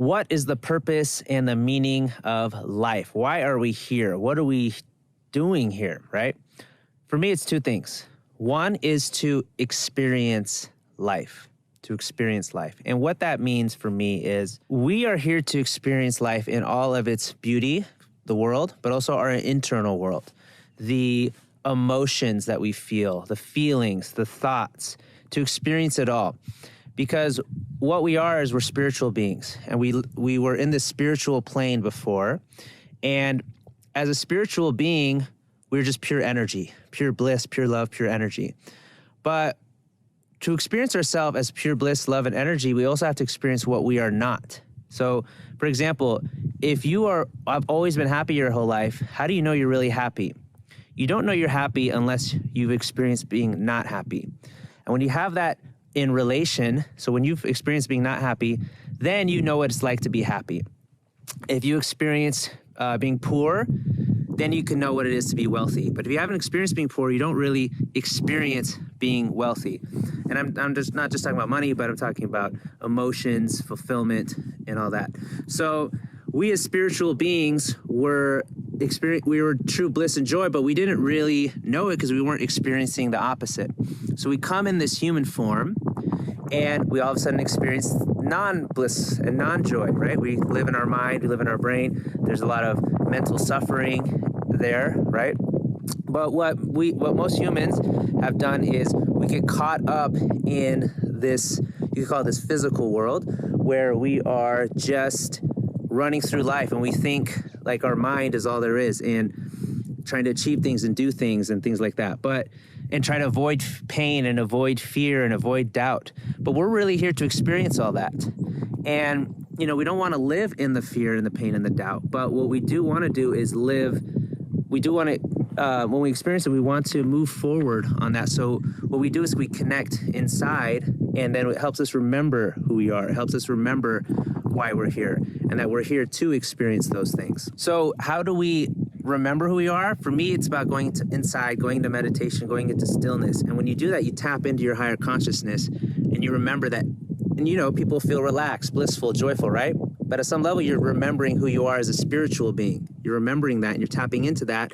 What is the purpose and the meaning of life? Why are we here? What are we doing here, right? For me, it's two things. One is to experience life, And what that means for me is we are here to experience life in all of its beauty, the world, but also our internal world. The emotions that we feel, the feelings, the thoughts, to experience it all. Because what we are is we're spiritual beings, and we were in this spiritual plane before. And as a spiritual being, we're just pure energy, pure bliss, pure love, pure energy. But to experience ourselves as pure bliss, love, and energy, we also have to experience what we are not. So, for example, if I've always been happy your whole life, how do you know you're really happy? You don't know you're happy unless you've experienced being not happy. And when you have that in relation, so when you've experienced being not happy, then you know what it's like to be happy. If you experience being poor, then you can know what it is to be wealthy. But if you haven't experienced being poor, you don't really experience being wealthy. And I'm just not just talking about money, but I'm talking about emotions, fulfillment, and all that. So we as spiritual beings we were true bliss and joy, but we didn't really know it because we weren't experiencing the opposite. So we come in this human form, and we all of a sudden experience non-bliss and non-joy, right? We live in our mind, we live in our brain. There's a lot of mental suffering there, right? But what most humans have done is we get caught up in this, you could call it this physical world, where we are just running through life and we think like our mind is all there is and trying to achieve things and do things and things like that. And trying to avoid pain and avoid fear and avoid doubt. But we're really here to experience all that. And, we don't want to live in the fear and the pain and the doubt. But what we do want to do is live. We do want to, when we experience it, we want to move forward on that. So what we do is we connect inside, and then it helps us remember who we are. It helps us remember why we're here and that we're here to experience those things. So how do we remember who we are? For me, it's about going inside, going into meditation, going into stillness. And when you do that, you tap into your higher consciousness and you remember that. And people feel relaxed, blissful, joyful, right? But at some level, you're remembering who you are as a spiritual being. You're remembering that and you're tapping into that.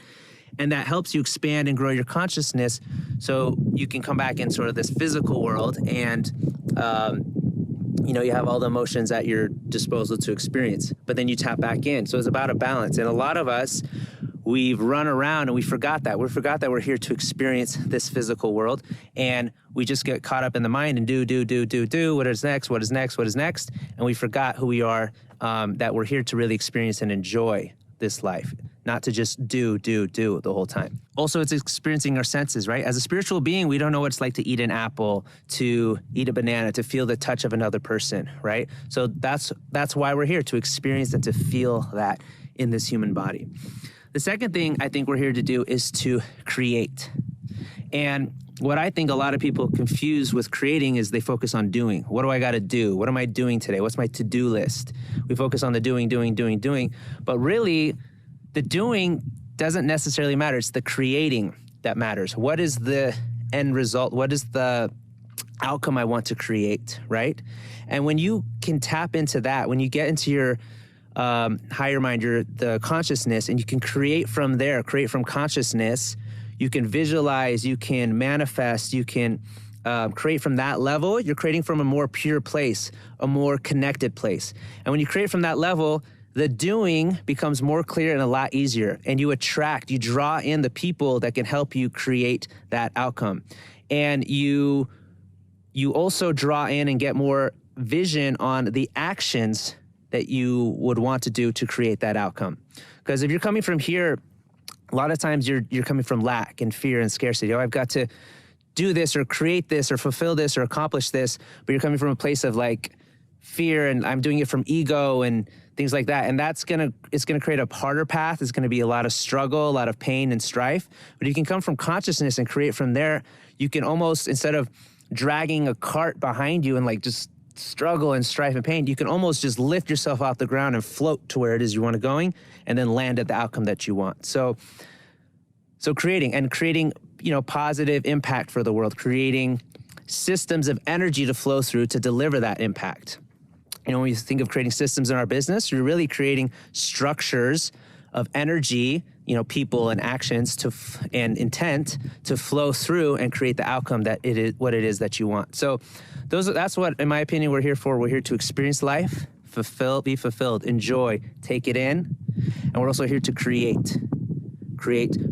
And that helps you expand and grow your consciousness so you can come back in sort of this physical world and you have all the emotions at your disposal to experience, but then you tap back in. So it's about a balance. And a lot of us, we've run around and we forgot that. We forgot that we're here to experience this physical world. And we just get caught up in the mind and do. What is next? And we forgot who we are, that we're here to really experience and enjoy this life, not to just do the whole time. Also, it's experiencing our senses, right? As a spiritual being, we don't know what it's like to eat an apple, to eat a banana, to feel the touch of another person, right? So that's why we're here, to experience and to feel that in this human body. The second thing I think we're here to do is to create. And what I think a lot of people confuse with creating is they focus on doing. What do I got to do? What am I doing today? What's my to-do list? We focus on the doing. But really, the doing doesn't necessarily matter. It's the creating that matters. What is the end result? What is the outcome I want to create, right? And when you can tap into that, when you get into your higher mind, the consciousness, and you can create from there, create from consciousness, you can visualize, you can manifest, you can create from that level. You're creating from a more pure place, a more connected place. And when you create from that level, the doing becomes more clear and a lot easier. And you draw in the people that can help you create that outcome. And you also draw in and get more vision on the actions that you would want to do to create that outcome. Because if you're coming from here, a lot of times you're coming from lack and fear and scarcity. I've got to do this or create this or fulfill this or accomplish this, but you're coming from a place of like fear and I'm doing it from ego and things like that. And it's gonna create a harder path. It's gonna be a lot of struggle, a lot of pain and strife. But you can come from consciousness and create from there. You can almost, instead of dragging a cart behind you and like just struggle and strife and pain, you can almost just lift yourself off the ground and float to where it is you want to going and then land at the outcome that you want. So creating, positive impact for the world, creating systems of energy to flow through to deliver that impact. when you think of creating systems in our business, you're really creating structures of energy, people and actions and intent to flow through and create the outcome that it is what it is that you want. So that's what, in my opinion, we're here for. We're here to experience life, be fulfilled, enjoy, take it in. And we're also here to create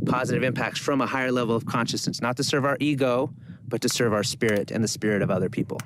positive impacts from a higher level of consciousness, not to serve our ego, but to serve our spirit and the spirit of other people.